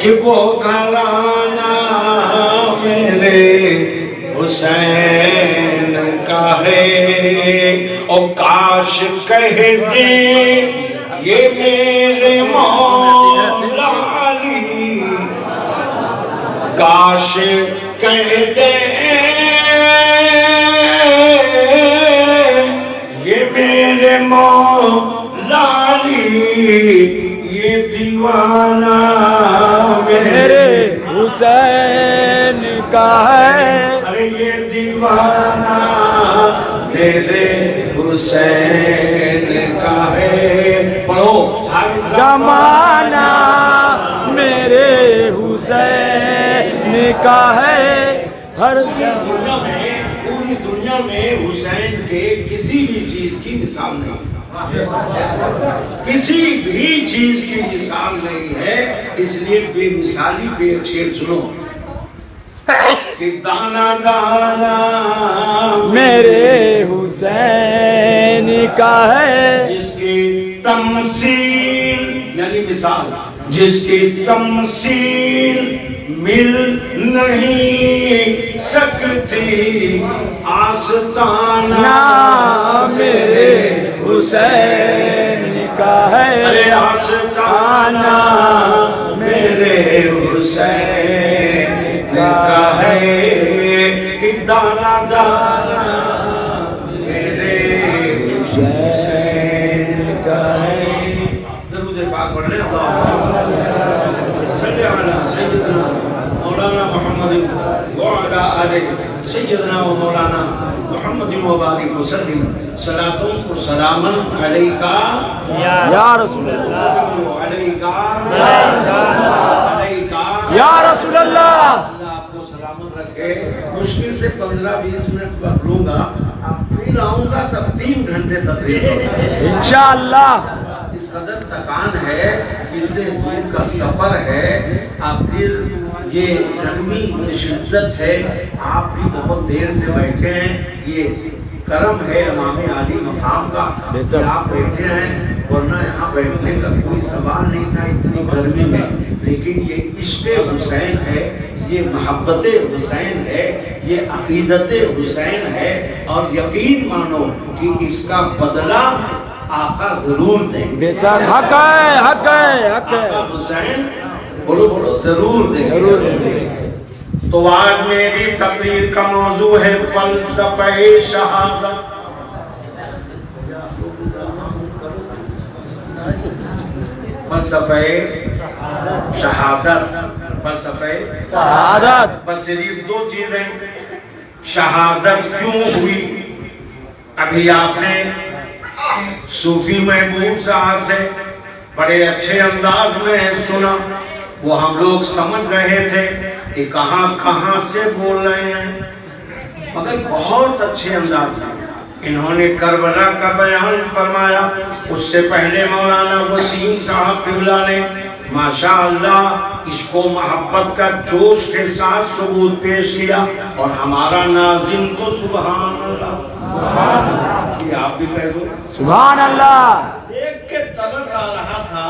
کہ وہ گھرانہ میرے حسین کا ہے، اور کاش کہہ دے یہ میرے مولا علی، کاش کہہ دے یہ میرے مولا علی، یہ دیوانہ میرے حسین کا ہے، ارے یہ دیوانہ میرے حسین کا ہے۔ پڑھو زمانہ میرے حسین کا ہے، ہر دنیا میں، پوری دنیا میں حسین کے کسی بھی چیز کی مثال نہیں، کسی بھی چیز کی مثال نہیں ہے۔ اس لیے بے مثالی پہ شعر سنو کہ دانا دانا میرے حسین کا ہے، جس کی تمثیل یعنی مثال، جس کی تمثیل مل نہیں سکتی آستانہ نا میرے حسین کا ہے، ارے آستانہ میرے حسین کا ہے، کہ دانا دانا میرے حسین کا ہے۔ درود پاک پڑھ لیں۔ صلی علی سیدنا مولانا محمد وعلی آلہ سیدنا و مولانا محمد مبارک وسلم، صلاۃ و سلام علیکہ یا رسول اللہ، علیکہ یا رسول اللہ۔ اللہ آپ کو سلامت رکھے۔ مشکل سے 15-20 منٹ وقت لوں گا، اب پھر آؤں گا تب 3 گھنٹے تقریر ہوگا انشاءاللہ۔ اس قدر تکان ہے، اتنے دور کا سفر ہے، اب پھر یہ گرمی کی شدت ہے، آپ بھی بہت دیر سے بیٹھے ہیں، یہ کرم ہے امام علی مقام کا کہ آپ بیٹھے ہیں، ورنہ یہاں بیٹھنے کا کوئی سوال نہیں تھا اتنی گرمی میں۔ لیکن یہ عشق حسین ہے، یہ محبت حسین ہے، یہ عقیدت حسین ہے، اور یقین مانو کہ اس کا بدلہ آقا ضرور دیں گے۔ بے شک حق ہے، حق ہے، حق ہے، آقا حسین بولو بولو ضرور دیں گے، ضرور دیں گے۔ تو آج میری تقریر کا موضوع ہے فلسفہ شہادت۔ فلسفہ شہادت، فلسفہ شہادت۔ بس صرف 2 چیزیں، شہادت کیوں ہوئی؟ ابھی آپ نے صوفی محبوب صاحب سے بڑے اچھے انداز میں سنا، وہ ہم لوگ سمجھ رہے تھے کہ کہاں کہاں سے بول رہے ہیں، مگر بہت اچھے انداز میں انہوں نے کربلا کا بیان فرمایا۔ اس سے پہلے مولانا وسیم صاحب قبلہ نے ماشاءاللہ اس کو محبت کا جوش کے ساتھ ثبوت پیش کیا، اور ہمارا ناظم تو سبحان اللہ، یہ آپ بھی کہہ دو سبحان اللہ۔ دیکھ کے ترس آ رہا تھا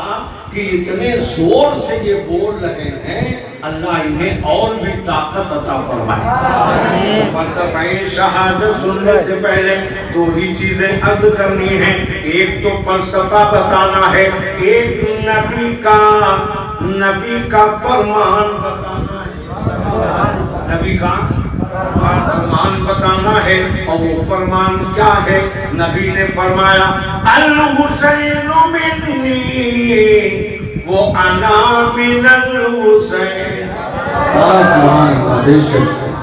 کہ اتنے زور سے یہ بول رہے ہیں، اللہ انہیں اور بھی طاقت عطا فرمائے۔ فلسفہ شہادت سننے سے پہلے 2 ہی چیزیں عرض کرنی ہیں، ایک تو فلسفہ بتانا ہے، ایک نبی کا فرمان بتانا ہے، نبی کا فرمان بتانا ہے۔ اور وہ فرمان کیا ہے؟ نبی نے فرمایا الحسین منی وہ انا من الحسین،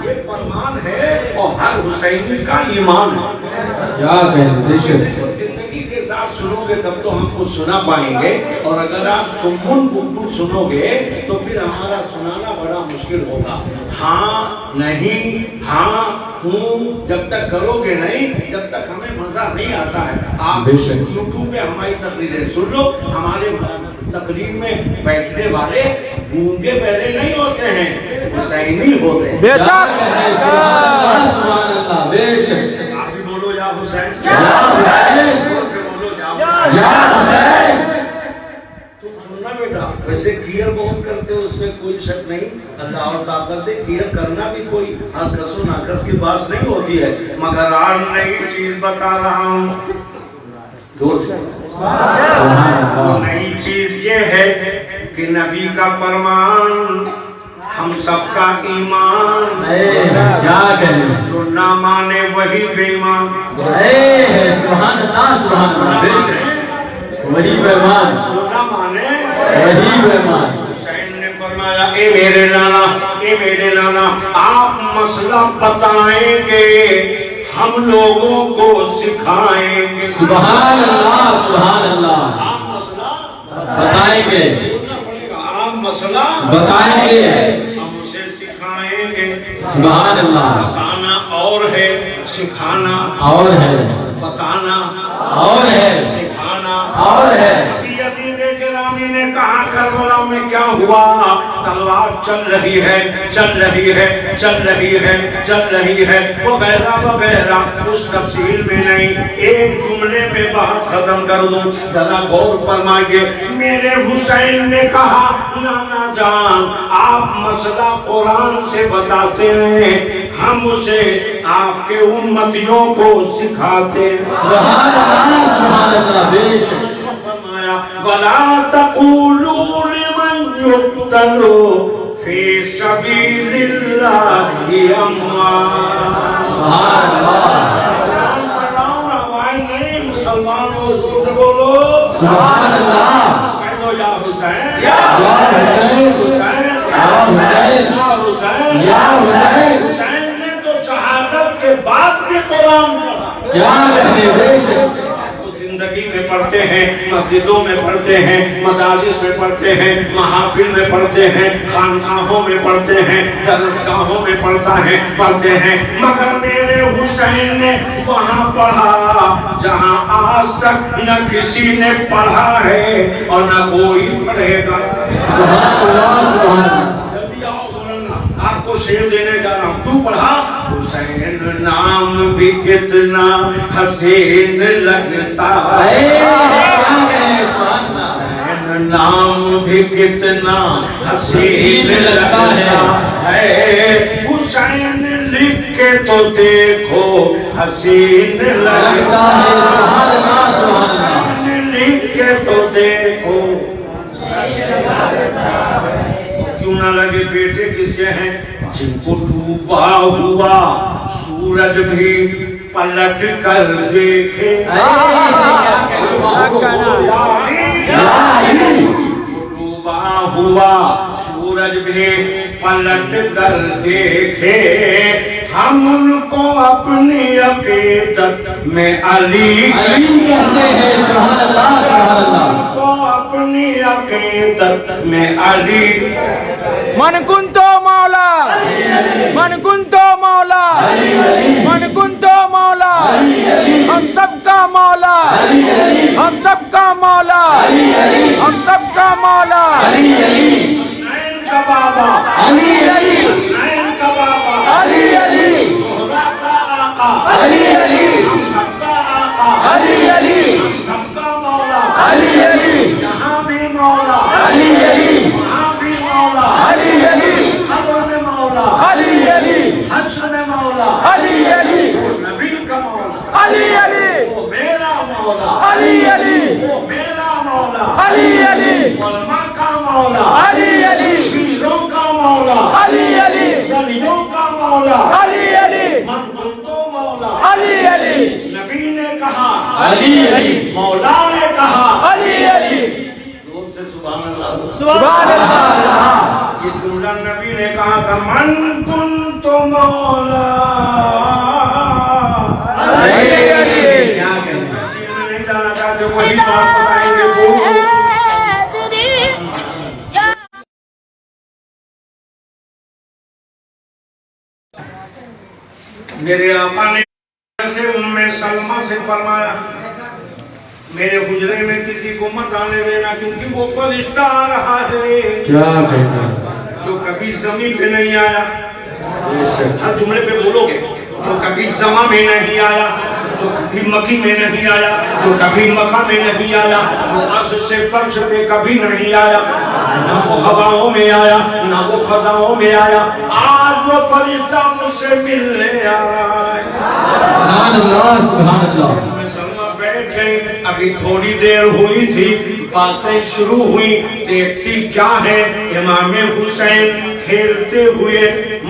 یہ فرمان ہے اور ہر حسینی کا ایمان ہے۔ زندگی کے ساتھ سنو گے تب تو ہم کو سنا پائیں گے، اور اگر آپ سمن بکل سنو گے تو پھر ہمارا سنانا بڑا مشکل ہوگا۔ ہاں نہیں، ہاں ہوں جب تک کرو گے نہیں، جب تک ہمیں مزہ نہیں آتا ہے۔ آپ یوٹیوب پہ ہماری تقریریں سن لو، ہمارے تقریر میں بیٹھنے والے گونگے بہرے نہیں ہوتے ہیں، حسینی ہوتے ہیں۔ بے شک، آپ بھی بولو یا حسین، تم سننا بیٹا، ویسے کلیئر بہت کرتے کرتے اس میں کوئی شک نہیں، اللہ اور طاقت دے، کیا کرنا بھی کوئی حرکس و ناقص کی بات نہیں ہوتی ہے، مگر آج نئی چیز بتا رہا ہوں دور سے۔ نئی چیز یہ ہے کہ نبی کا فرمان ہم سب کا ایمان، کیا کہیں، جو نہ مانے وہی بے ایمان، سبحان اللہ سبحان اللہ، بے شک وہی بیمان، جو نہ مانے وہی بیمان۔ حسین نے فرمایا اے میرے نانا، اے میرے نانا، آپ مسئلہ بتائیں گے ہم لوگوں کو سکھائیں گے۔ سبحان اللہ سبحان اللہ، آپ مسئلہ بتائیں گے آپ مسئلہ بتائیں گے، ہم اسے سکھائیں گے۔ سبحان اللہ، بتانا اور ہے، سکھانا اور ہے، بتانا اور ہے، سکھانا اور ہے۔ ابھی عزیز گرامی نے کہا کربلا میں کیا ہوا؟ تلوار چل رہی ہے، چل رہی ہے، چل رہی ہے، چل رہی ہے، وغیرہ وغیرہ، اس تفصیل میں نہیں، ایک جملے میں بات ختم کر دوں، ذرا غور فرمائیے۔ میرے حسین نے کہا نانا جان آپ مسئلہ قرآن سے بتاتے ہیں، ہم اسے آپ کے امتیوں کو سکھاتے ہیں۔ سبحان اللہ، بے شک۔ فرمایا وَلَا تَقُولُوا لِمَنْ يُقْتَلُ فِي سَبِيلِ اللَّهِ أَمْوَاتٌ۔ سبحان اللہ، آواز نہیں، مسلمانوں زور سے بولو سبحان اللہ، کہہ دو یا حسین، یا حسین، حسین، یا حسین، یا حسین، یا حسین، حسین نے تو شہادت کے بعد بھی قرآن پڑھا۔ کیا کہتے، بے شک۔ زندگی میں پڑھتے ہیں، مسجدوں میں پڑھتے ہیں، مدارس میں پڑھتے ہیں، محافل میں پڑھتے ہیں، خانقاہوں میں پڑھتے ہیں، درسگاہوں میں پڑھتے ہیں، مگر میرے حسین نے وہاں پڑھا جہاں آج تک نہ کسی نے پڑھا ہے اور نہ کوئی پڑھے گا۔ سبحان اللہ سبحان اللہ، جلدی آؤ مولانا، آپ کو شعر دینے جا رہا ہوں، کیوں پڑھا؟ حسین نام بھی کتنا حسین لگتا ہے، حسین نام بھی کتنا حسین لگتا ہے، حسین لکھ کے تو دیکھو حسین لگتا ہے، سبحان اللہ سبحان اللہ، حسین لکھ کے تو دیکھو کیوں نہ لگے بیٹے کس کے ہیں؟ جن کو ڈوبا ہوا سورج بھی پلٹ کر دیکھے، ڈوبا ہوا سورج بھی پلٹ کر دیکھے، ہم ان کو اپنی عقیدت میں علی علی کہتے ہیں، سبحان اللہ سبحان اللہ، کو اپنی عقیدت میں علی۔ من کنتو مولا، من کنتو مولا، من کنتو مولا، ہم سب کا مولا، ہم سب کا مولا، ہم سب کا مولا، حسنین کا بابا، علی علی، حسنین کا بابا، علی علی، زہرا کا آقا، علی علی، ہم سب کا آقا، علی علی، ہم سب کا مولا، علی علی، جہاں بھی مولا، علی علی، وہاں بھی مولا، علی علی، قبر میں مولا، علی علی، حشر میں مولا، علی علی، وہ نبی کا مولا، علی علی، وہ میرا مولا، علی علی، وہ میرا مولا، علی علی، علماء کا مولا، علی علی، پیروں کا مولا، علی علی، ولیوں کا مولا، علی علی، منقطوں مولا، علی علی، نبی نے کہا، علی علی، مولا نے کہا، علی علی، دور سے سبحان اللہ، سبحان اللہ، یہ جملہ نبی نے کہا تھا، من کنت مولا، علی علی، کیا کہتے ہیں، میں نہیں جانا چاہتے وہی بات بتائیں گے وہ میرے آقا نے ام سلمہ سے فرمایا میرے حجرے میں کسی کو مت آنے دینا کیونکہ وہ فرشتہ آ رہا ہے کیا کہتے ہیں، جو کبھی زمین پہ نہیں آیا، ہر جملے پہ بولو گے، جو کبھی زماں میں نہیں آیا، جو کبھی مکی میں نہیں آیا، جو کبھی مکہ میں نہیں آیا، وہ عرش سے فرش پہ کبھی نہیں آیا، نہ وہ ہواؤں میں آیا، نہ وہ فضاؤں میں آیا، آج وہ فرشتہ مجھ سے ملنے آ رہا ہے۔ سبحان اللہ سبحان اللہ۔ بیٹھ گئے، ابھی تھوڑی دیر ہوئی تھی، باتیں شروع ہوئی، دیکھتی کیا ہے، امام حسین کھیلتے ہوئے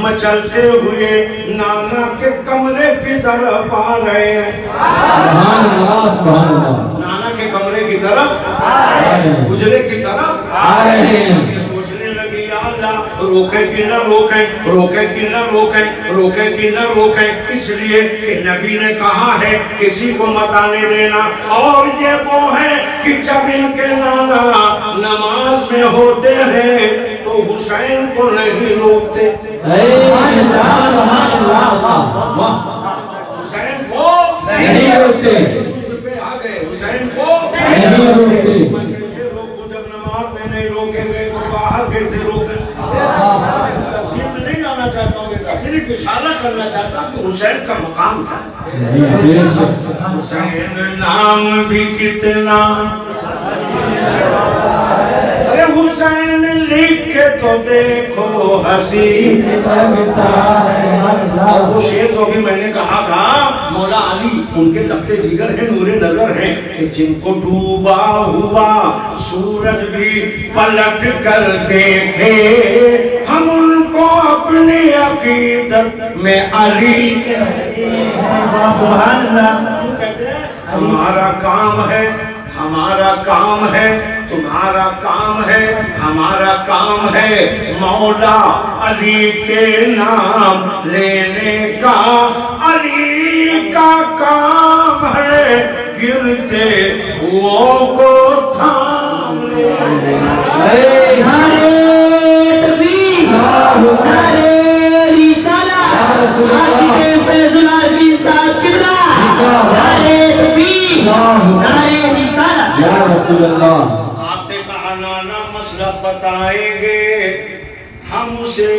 مچلتے ہوئے نانا کے کمرے کی طرف آ رہے ہیں۔ سبحان اللہ سبحان اللہ۔ نانا کے کمرے کی طرف، حجرے کی طرف آ رہے ہیں۔ سوچنے لگی یا اللہ روکے کہ نہ روکیں، روکے کہ نہ روکیں، روکے کہ نہ روکیں، اس لیے کہ نبی نے کہا ہے کسی کو مت آنے دینا، اور یہ وہ ہے کہ جب ان کے نانا نماز میں ہوتے ہیں تو حسین کو نہیں روکتے، حسین کو نہیں روکتے، اس پہ آ گئے، حسین کو نہیں روکتے۔ کیسے روکو جب نماز میں نہیں روکے گئے تو باہر کیسے روکے؟ تفصیل میں نہیں جانا چاہتا ہوں بیٹا، صرف اشارہ کرنا چاہتا ہوں کہ حسین کا مقام تھا۔ حسین نام بھی کتنا، ارے حسین لکھ کے تو دیکھو حسین، اور وہ شعر جو بھی میں نے کہا تھا مولا علی ان کے لفظ جگر ہیں، نور نظر ہیں، کہ جن کو ڈوبا ہوا سورج بھی پلٹ کر دیکھے، ہم ان کو اپنی عقیدت میں علی کہتے ہیں۔ سبحان اللہ۔ ہمارا کام ہے، ہمارا کام ہے، تمہارا کام ہے، ہمارا کام ہے مولا علی کے نام لینے کا، علی کا کام ہے گرتے ہو کو تھام لینے۔ آپ نے کہا نانا مسئلہ بتائیں گے، ہم اسے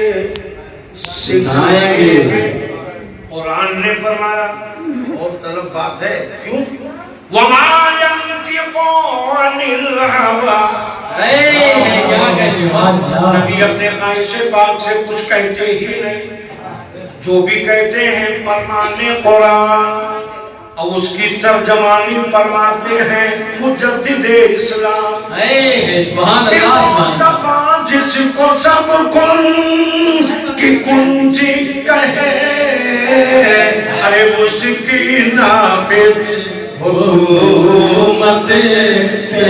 سکھائیں گے۔ قرآن نے فرمایا، اور طرف بات ہے، کیوں؟ وَمَا يَنْطِقُ عَنِ الْهَوَىٰ۔ نبی اپنے خواہش پاک سے کچھ کہتے ہی نہیں، جو بھی کہتے ہیں فرمانے قرآن، اور اس کی ترجمانی فرماتے ہیں مجدد اسلام۔ سبحان اللہ۔ جس کو سب کن کی کنجی کہے، ارے اس کی نافذ حکومت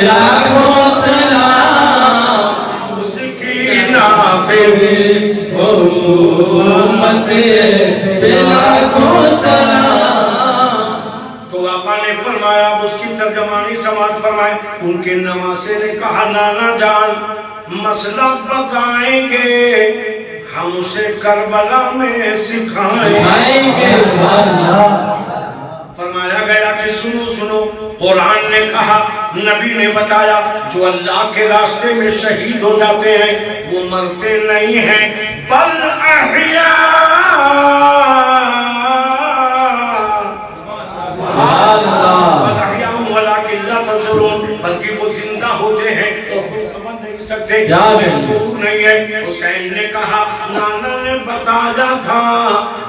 لاکھوں سلام، اس کی نافذ حکومت لاکھوں سلام۔ تو آقا نے فرمایا، اس کی ترجمانی سماعت فرمائے۔ ان کے نواسے نے کہا نانا جان مسئلہ بتائیں گے، ہم اسے کربلا میں سکھائیں گے۔ فرمایا گیا کہ سنو سنو، قرآن نے کہا، نبی نے بتایا، جو اللہ کے راستے میں شہید ہو جاتے ہیں وہ مرتے نہیں ہیں، بل احیاء، بلکہ وہ زندہ ہوتے ہیں تو کوئی سمجھ نہیں سکتے، مشہور نہیں ہے۔ حسین نے کہا نانا نے بتایا تھا،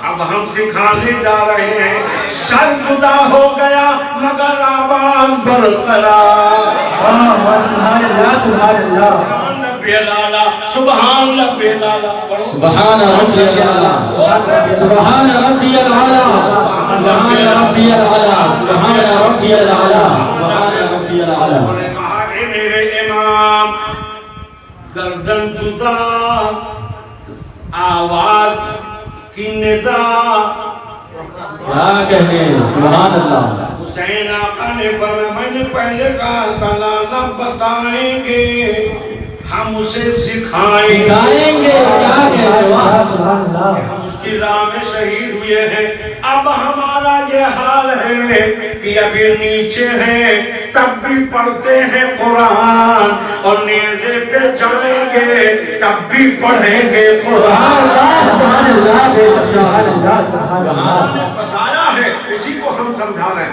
اب ہم سکھانے جا رہے ہیں، سر جدا ہو گیا مگر آواز برقرار۔ سبحان اللہ سبحان اللہ۔ سبحان ربی العالی، سبحان ربی العالی، سبحان ربی العالی، سبحان ربی العالی، سبحان ربی العالی، سبحان ربی العالی۔ انہوں نے کہا اے میرے امام، گردن جدا، آواز کی ندا، کیا کہنے، سبحان اللہ۔ حسین آقا نے فرمایا میں نے پہلے کہا تھا نانا بتائیں گے، ہم اسے سکھائیں گے، کیا کہنے، ہم اس کی راہ میں شہید ہوئے ہیں۔ اب ہمارا یہ حال ہے کہ ابھی نیچے ہیں تب بھی پڑھتے ہیں قرآن، اور نیزے پہ جائیں گے تب بھی پڑھیں گے قرآن۔ سبحان اللہ، بے شک سبحان اللہ سبحان اللہ۔ نے بتایا ہے، اسی کو ہم سمجھا رہے ہیں۔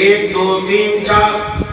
1 2 3 4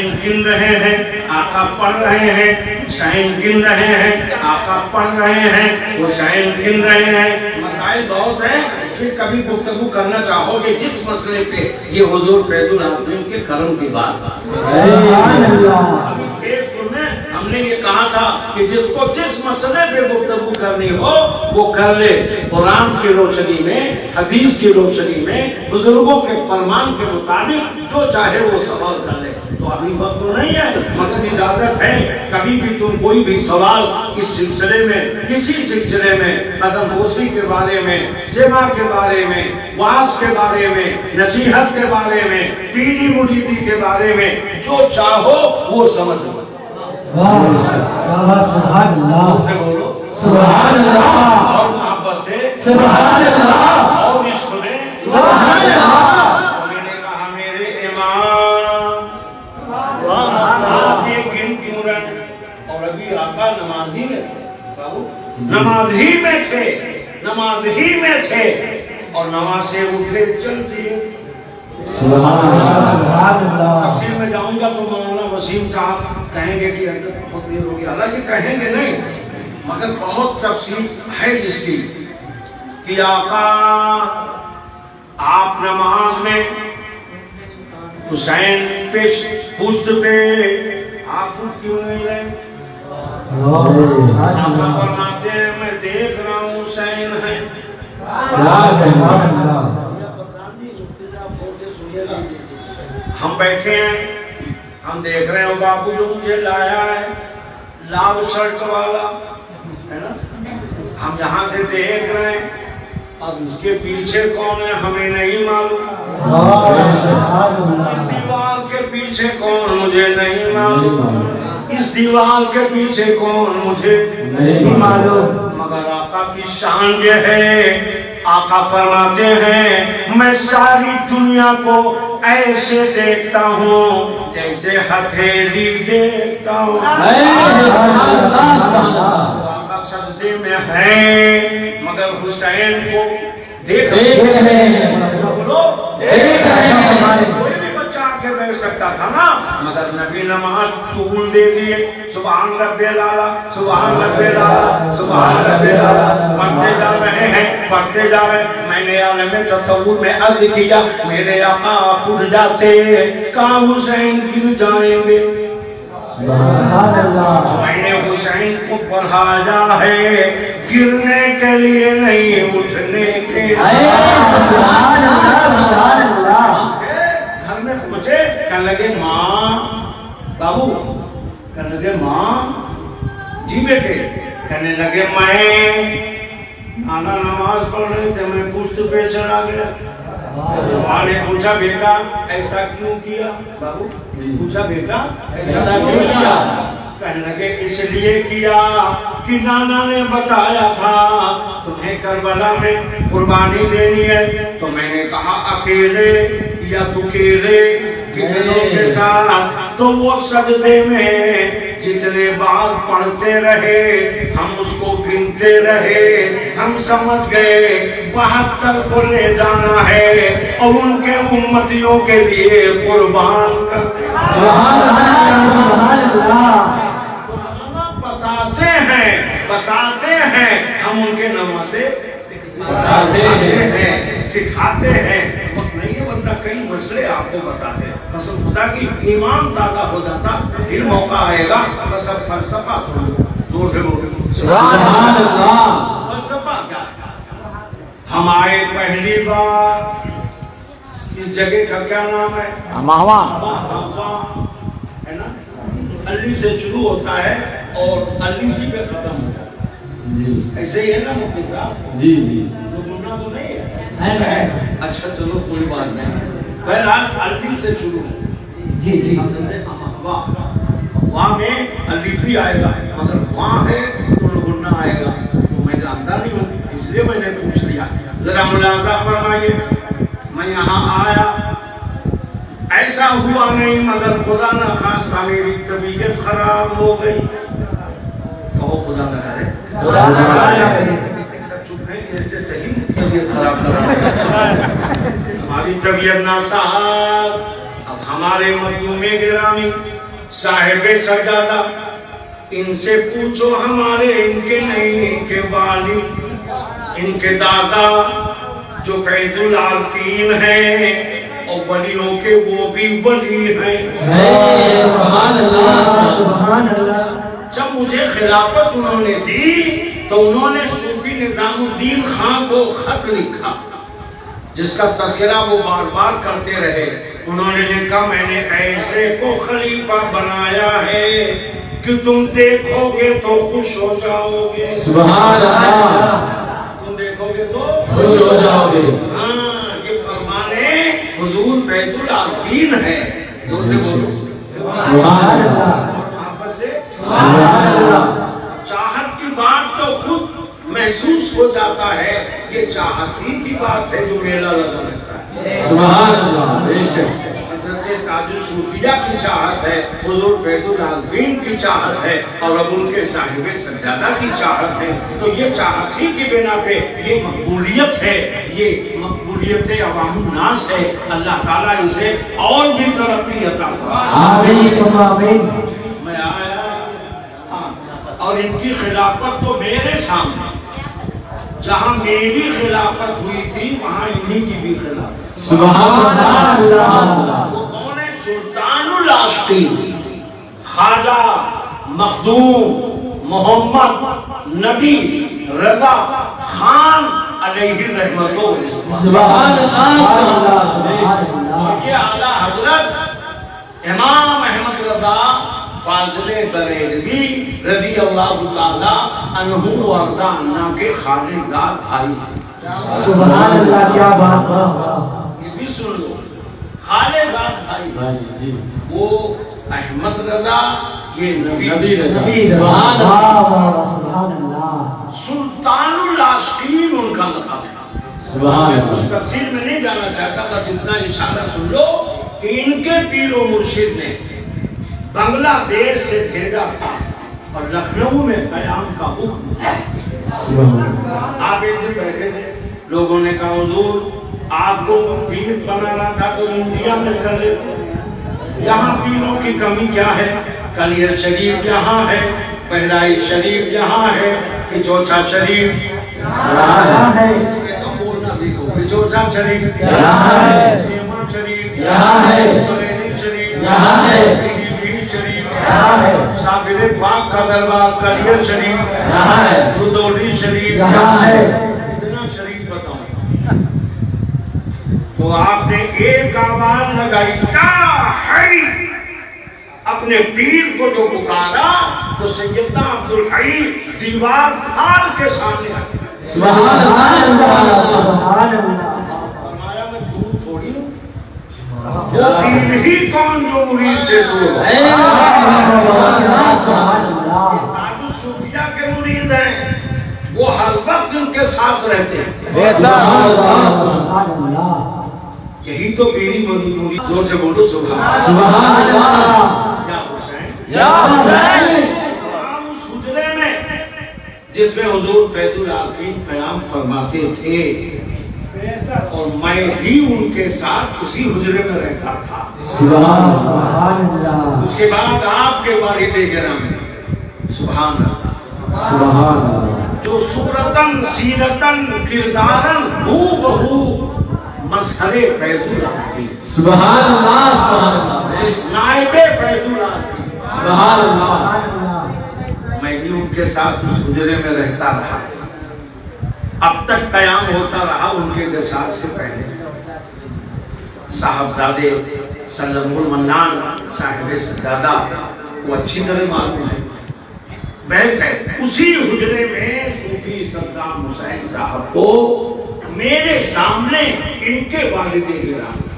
حسین گن رہے ہیں آقا پڑھ رہے ہیں، حسین گن رہے ہیں آقا پڑھ رہے ہیں، حسین گن رہے ہیں. مسائل بہت ہیں، پھر کبھی گفتگو کرنا چاہو گے جس مسئلے پہ، یہ حضور فیض العظیم کے کرم کی بات. ہم نے یہ کہا تھا کہ جس کو جس مسئلے پہ گفتگو کرنی ہو وہ کر لے، قرآن کی روشنی میں، حدیث کی روشنی میں، بزرگوں کے فرمان کے مطابق جو چاہے وہ سوال کر لے. تو ابھی وقت تو نہیں ہے، مگر اجازت ہے کبھی بھی تم کوئی بھی سوال اس سلسلے میں، کسی سلسلے میں، قدم بوسی کے بارے میں، سیوا کے بارے میں، واعظ کے بارے میں، نصیحت کے بارے میں، پیری مریدی کے بارے میں، جو چاہو وہ سمجھ لو. سبحان اللہ، سے بولو سبحان اللہ، اور محبت سے سبحان اللہ، اور عشق میں سبحان اللہ. میں نے کہا میرے امام آپ یہ گن کیوں رہے؟ اور ابھی آقا نماز ہی میں تھے، بابو نماز ہی میں تھے، نماز ہی میں تھے، اور نماز سے اٹھے چل دیے. سبحان اللہ. تفصیل میں جاؤں گا تو مولانا وسیم صاحب کہیں گے کہ حرکت بہت دیر ہوگی، حالانکہ کہیں گے نہیں، مگر بہت تفصیل ہے اس کی کہ آقا آپ نماز میں حسین پیش پشت پہ آپ اٹھ کیوں نہیں رہے؟ آقا فرماتے ہیں میں دیکھ رہا ہوں حسین ہے. ہم بیٹھے ہیں، ہم دیکھ رہے ہیں بابو جو مجھے لایا ہے لال شرٹ والا ہے نا، ہم یہاں سے دیکھ رہے ہیں، اب اس کے پیچھے کون ہے ہمیں نہیں معلوم، اس دیوار کے پیچھے کون مجھے نہیں معلوم، اس دیوار کے پیچھے کون مجھے نہیں معلوم. مگر آقا کی شان یہ ہے، آقا فرماتے ہیں میں ساری دنیا کو ایسے دیکھتا ہوں جیسے ہتھیلی دیکھتا ہوں. آقا سجدے میں ہے مگر حسین کو دیکھ رہے ہیں. کوئی بھی بچہ آ کے بیٹھ سکتا تھا نا، مگر نبی نماز طول دے دیے. سبحان رب الاعلیٰ، سبحان رب الاعلیٰ، سبحان رب الاعلیٰ پڑھتے جا رہے ہیں، پڑھتے جا رہے ہیں. میں نے عالم تصور میں عرض کیا میرے آقا اٹھ جاتے کہاں حسین گر جائیں گے. میں نے حسین کو پڑھایا ہے گرنے کے لیے نہیں اٹھنے کے لیے. گھر میں پہنچے کہنے لگے ماں، بابو کہنے لگے ماں جی بیٹے، کہنے لگے میں نانا نماز پڑھ رہے تھے میں پشت پہ چلا گیا. ماں نے پوچھا بیٹا ایسا کیوں کیا؟ بابو پوچھا بیٹا ایسا کیوں کیا؟ کہنے لگے اس لیے کیا کہ نانا نے بتایا تھا تمہیں کربلا میں قربانی دینی ہے. تو میں نے کہا اکیلے یا دکیلے کتنوں کے ساتھ؟ تو وہ سجدے میں جتنے بار پڑھتے رہے ہم اس کو گنتے رہے، ہم سمجھ گئے 72 کو لے جانا ہے اور ان کے امتیوں کے لیے قربان کرتے ہیں. بتاتے ہیں ہم ان کے نام سے سکھاتے ہیں. نہیں ہے ورنہ کئی مسئلے آپ کو بتاتے ہیں. قسم خدا کی ایمان تازہ ہو جاتا، پھر موقع آئے گا. بس اب فلسفہ تھوڑا دور سے بولے سبحان اللہ. فلسفہ کیا ہے؟ ہم آئے پہلی بار، اس جگہ کا کیا نام ہے؟ ماہواں ہے نا، الف سے شروع ہوتا ہے اور الف پہ ختم ہوتا ہے. ایسے ہی ہے نا مفتی صاحب؟ جی جی گننا تو نہیں ہے. اچھا چلو کوئی بات نہیں. بہرحال الف سے شروع جی جی وہاں میں الف ہی آئے گا، مگر وہاں ہے تو گننا آئے گا. تو میں جانتا نہیں ہوں اس لیے میں نے پوچھ لیا. ذرا ملاحظہ فرمائیے، میں یہاں آیا ایسا ہوا نہیں مگر خدا نہ خواستہ میری طبیعت خراب ہو گئی. کہو خدا نہ کرے. ایسا چپ ہے کہ ایسے صحیح طبیعت خراب ہماری طبیعت ناساز. اب ہمارے مظلوم گرامی صاحب سجادہ، ان سے پوچھو ہمارے ان کے نہیں، ان کے والد، ان کے دادا جو فیض العارفین ہیں اور ولیوں کے وہ بھی ولی ہیں۔ سبحان اللہ سبحان اللہ۔ جب مجھے خلافت انہوں نے دی تو انہوں نے صوفی نظام الدین خان کو خط لکھا جس کا تذکرہ وہ بار بار کرتے رہے۔ انہوں نے لکھا میں نے ایسے کو خلیفہ بنایا ہے کہ تم دیکھو گے تو خوش ہو جاؤ گے۔ سبحان اللہ، تم دیکھو گے تو خوش ہو جاؤ گے۔ ہاں، یہ فرمانے حضور فیض العارفین ہے۔ دور سے بولو سبحان اللہ آپس سے سبحان اللہ۔ چاہت کی بات تو خود محسوس ہو جاتا ہے، یہ چاہت ہی کی بات ہے جو میلا لگا رہتا ہے۔ سبحان اللہ، بے شک۔ حضرت تاج الصوفیہ کی چاہت ہے، حضور فیض العارفین کی چاہت ہے، اور اب ان کے صاحب سجادہ کی چاہت ہے، تو یہ چاہت ہی کی بنا پہ یہ مقبولیت ہے، یہ مقبولیت عوام الناس ہے۔ اللہ تعالیٰ اسے اور بھی ترقی عطا فرمائے۔ آمین ثم آمین۔ میں آیا اور ان کی خلافت تو میرے سامنے، جہاں میری خلافت ہوئی تھی وہاں انہی کی بھی خلافت۔ سبحان اللہ سبحان اللہ۔ وہ کون ہے؟ سلطان العاشقین خواجہ مخدوم محمد نبی رضا خان علیہ رحمت اللہ۔ سبحان اللہ سبحان اللہ۔ اور یہ اعلیٰ حضرت امام احمد رضا فاضل بریلوی رضی اللہ تعالیٰ عنہ وارضہ عنہ کے خالصات بھائی ہیں۔ سبحان اللہ، کیا بات ہے۔ یہ بھی سن لو، خالصات بھائی، وہ احمد رضا، یہ نبی رضا۔ سبحان اللہ سبحان اللہ۔ سلطان العاشقین ان کا لقب ہے۔ سبحان میں اس اللہ۔ تفصیل میں نہیں جانا چاہتا، بس اتنا اشارہ سن لو کہ ان کے پیر و مرشد نے بنگلہ دیش سے بھیجا تھا اور لکھنؤ میں قیام کا حکم تھا۔ آپ ایک دن بیٹھے تھے، لوگوں نے کہا حضور آپ کو پیر بنانا تھا تو انڈیا میں کر لیتے، یہاں پیروں کی کمی کیا ہے؟ کلیر شریف یہاں ہے، بہرائچ شریف یہاں ہے، کہ چوچا شریف یہاں ہے، بولنا سیکھو، کہ چوچا شریف یہاں ہے، دیما شریف یہاں ہے، بریلی شریف یہاں ہے، پیلی شریف یہاں ہے، صابر پاک کا دربار کلیر شریف یہاں ہے، رودولی شریف یہاں ہے۔ کتنا شریف بتاؤں؟ تو آپ نے ایک آواز لگائی کیا ہے؟ اپنے پیر کو جو پکارا تو سیدنا عبدالحی دیوار پھاڑ کے سامنے آ گیا۔ سبحان اللہ سبحان اللہ۔ فرمایا میں دور تھوڑی ہوں، وہ پیر ہی کون جو مرید سے دور ہے؟ سبحان اللہ۔ تاج الصوفیہ کے مرید ہیں، وہ ہر وقت ان کے ساتھ رہتے ہیں۔ سبحان اللہ یہی تو میری مرید، زور سے بولو سبحان سبحان اللہ۔ یا حسین، یا حسین۔ ہم اس حجرے میں جس میں حضور فیض العارفین قیام فرماتے تھے اور میں بھی ان کے ساتھ اسی حجرے میں رہتا تھا۔ سبحان اللہ اس کے بعد آپ کے والد گرامی سبحان اللہ، سبحان اللہ۔ جو صورتاً سیرتاً کرداراً ہو بہو مظہر فیض العارفین، سبحان اللہ سبحان اللہ۔ نائب فیض العارفین، سبحان اللہ۔ میں بھی ان کے ساتھ اس حجرے میں رہتا رہا، اب تک قیام ہوتا رہا ان کے وصال سے پہلے۔ صاحبزادے سلم المنان صاحب سجادہ وہ اچھی طرح معلوم ہے، بیٹھ ہے اسی حجرے میں صوفی صدام حسین صاحب کو میرے سامنے ان کے والد گرامی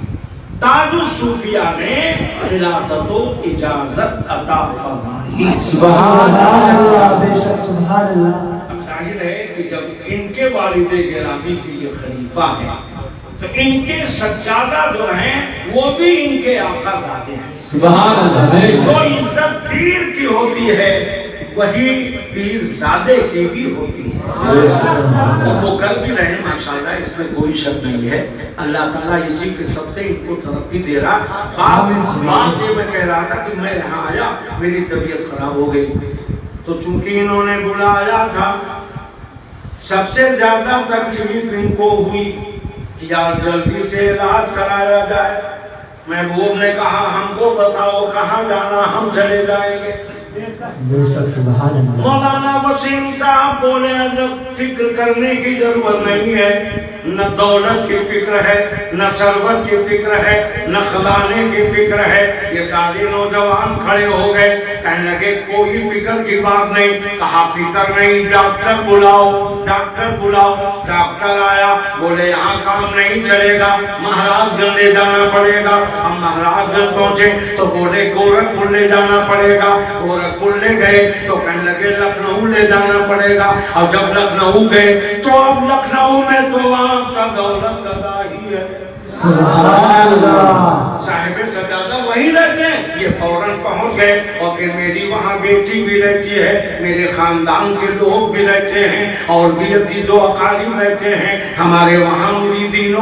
تاج الصوفیہ نے خلافت و اجازت عطا فرمائی۔ سبحان اللہ، بے شک سبحان اللہ۔ اب ظاہر ہے کہ جب ان کے والد گرامی کے یہ خلیفہ ہیں تو ان کے سجادہ جو ہیں وہ بھی ان کے آقا زادے ہیں۔ سبحان اللہ، بے تو شک عزت پیر کی ہوتی ہے، وہی پیرزادے کی بھی ہوتی ہے. وہ کر بھی رہے ہیں ماشاءاللہ، اس میں کوئی شک نہیں ہے. اللہ تعالیٰ اسی کے سب سے ان کو ترقی دے رہا. بات یہ میں کہہ رہا تھا کہ میں یہاں آیا، میری طبیعت خراب ہو گئی، تو چونکہ انہوں نے بلایا تھا، سب سے زیادہ تکلیف ان کو ہوئی کہ یار جلدی سے علاج کرایا جائے. محبوب نے کہا ہم کو بتاؤ کہاں جانا، ہم چلے جائیں گے. مولانا وسیم صاحب بولے فکر کرنے کی ضرورت نہیں ہے، نہ دولت کی فکر ہے، نہ ثروت کی فکر ہے، نہ خزانے کی فکر ہے. یہ سارے نوجوان کھڑے ہو گئے، کہنے لگے کوئی فکر کی بات نہیں. کہا فکر نہیں، ڈاکٹر بلاؤ، ڈاکٹر بلاؤ. ڈاکٹر آیا، بولے یہاں کام نہیں چلے گا، مہاراج گنج لے جانا پڑے گا. ہم مہاراج گنج پہنچے تو بولے گورکھپور لے جانا پڑے گا. گورکھپور لے گئے تو کہنے لگے لکھنؤ لے جانا پڑے گا. اور جب لکھنؤ گئے تو اب لکھنؤ میں تو آپ کا دولت گدا ہی ہے. سبحان اللہ. صاحب سجادہ وہی رہتے ہیں. یہ فوراً پہنچ گئے اور کہ میری وہاں بیٹی بھی رہتی ہے، میرے خاندان کے لوگ بھی رہتے ہیں، اور بھی عزیز و اقارب رہتے ہیں، ہمارے وہاں مریدین و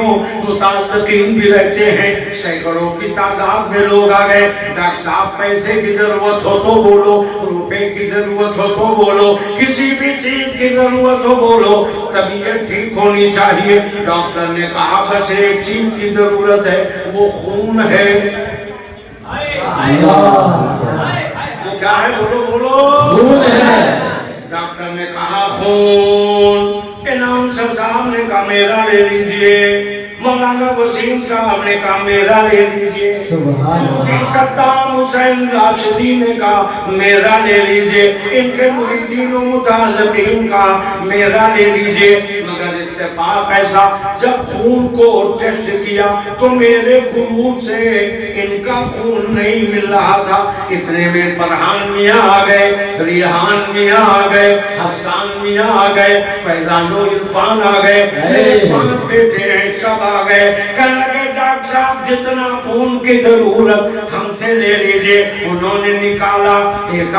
متعلقین بھی رہتے ہیں. سینکڑوں کی تعداد میں لوگ آ گئے. ڈاکٹر صاحب پیسے کی ضرورت ہو تو بولو، روپے کی ضرورت ہو تو بولو، کسی بھی چیز کی ضرورت ہو بولو، طبیعت ٹھیک ہونی چاہیے. ڈاکٹر نے کہا بس ایک چیز کی ضرورت ہے، وہ خون ہے. وہ کیا ہے؟ بولو بولو. خون ہے. ڈاکٹر نے کہا خون. اناؤنسر صاحب نے کہا میرا لے لیجئے. مولانا وسیم صاحب نے کہا میرا لے لیجئے. صدام حسین راشدی نے کہا میرا لے لیجئے. ان کے مریدین و متعلقین کا میرا لے لیجئے. مگر اتفاق ایسا، جب خون کو ٹیسٹ کیا تو میرے گروپ سے ان کا خون نہیں مل رہا تھا. اتنے میں فرحان میاں آ گئے، ریحان میاں آ گئے، حسان میاں آ گئے، فیضان و عرفان آ گئے، میرے 5 بیٹے ہیں، سب آ گئے. کہنے لگے ڈاکٹر صاحب جتنا خون کی ضرورت ہم سے لے لیجئے. انہوں نے نکالا، ایک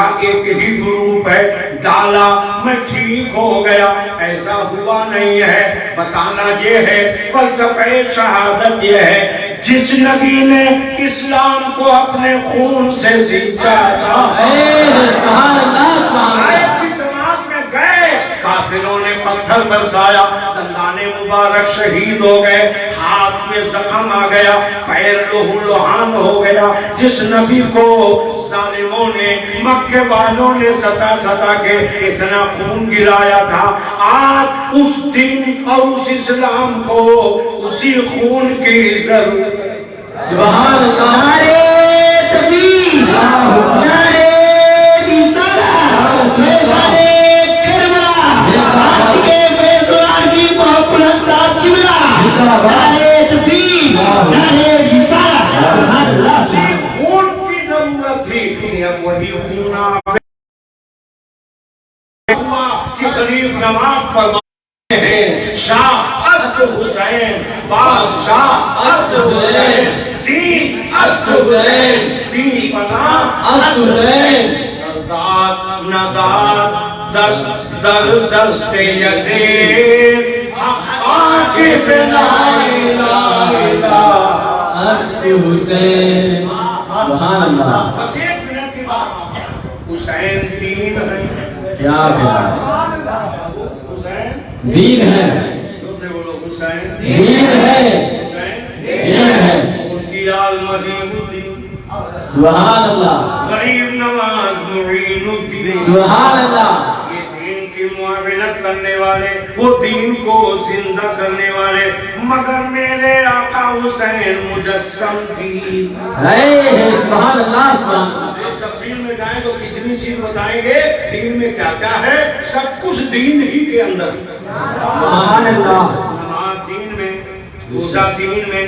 ہی گروپ ہے، ڈالا، میں ٹھیک ہو گیا. ایسا ہوا نہیں ہے. بتانا یہ ہے، فلسفہ شہادت یہ ہے، جس نبی نے اسلام کو اپنے خون سے سینچا تھا. سبحان اللہ. سبحان اللہ. کی جماعت میں گئے، کافروں نے پتھر برسایا، دندان مبارک شہید ہو گئے، ہاتھ میں زخم آ گیا، پیر لہو لہان ہو گیا. جس نبی کو ظالموں نے، مکے والوں نے ستا کے اتنا خون گرایا تھا، آج اس دین اور اس اسلام کو اسی خون کی ضرورت ہے. سبحان اللہ. نعرے تکبیر، نعرے رسالت، نعرے کربلا، عاشق بیزار کی محبت صاحب قبلہ، نعرے تکبیر، نعرے رسالت. سبحان اللہ. خون کی ضرورت تھی. اب وہی خون آپ کی قریب نماز فرماتے ہیں. شاہ است حسین، بادشاہ است حسین، دین است حسین، دین پناہ است حسین. سردار ندار دست در دست یزید، حق کی بنا الہ الہ است حسین. سبحان اللہ. بس 1 منٹ کی بات. حسین دین ہے. کیا بات. حسین دین ہے. تم سے بولو حسین دین ہے. حسین دین ہے. ان کی آل مدین الدین، سبحان اللہ. غریب نواز معین الدین. سبحان اللہ. یہ دین کی معاونت کرنے والے، وہ دین کو زندہ کرنے والے، مگر میرے آقا حسین مجسم دین. سبحان اللہ. سبحان اللہ. اس تفصیل میں جائیں تو کتنی چیز بتائیں گے. دین میں کیا کیا ہے، سب کچھ دین ہی کے اندر. سبحان اللہ. نماز دین میں، روزہ دین میں،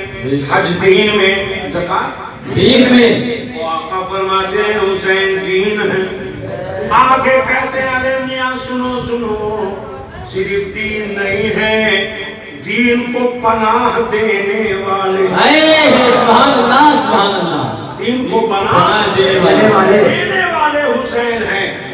حج دین میں، زکات دین میں. وہ آقا فرماتے ہیں حسین دین ہے. آگے کہتے ہیں ارے میاں سنو سنو، صرف دین نہیں ہے، دین کو پناہ دینے والے. سبحان اللہ. سبحان اللہ. دین کو پناہ دینے والے حسین ہیں.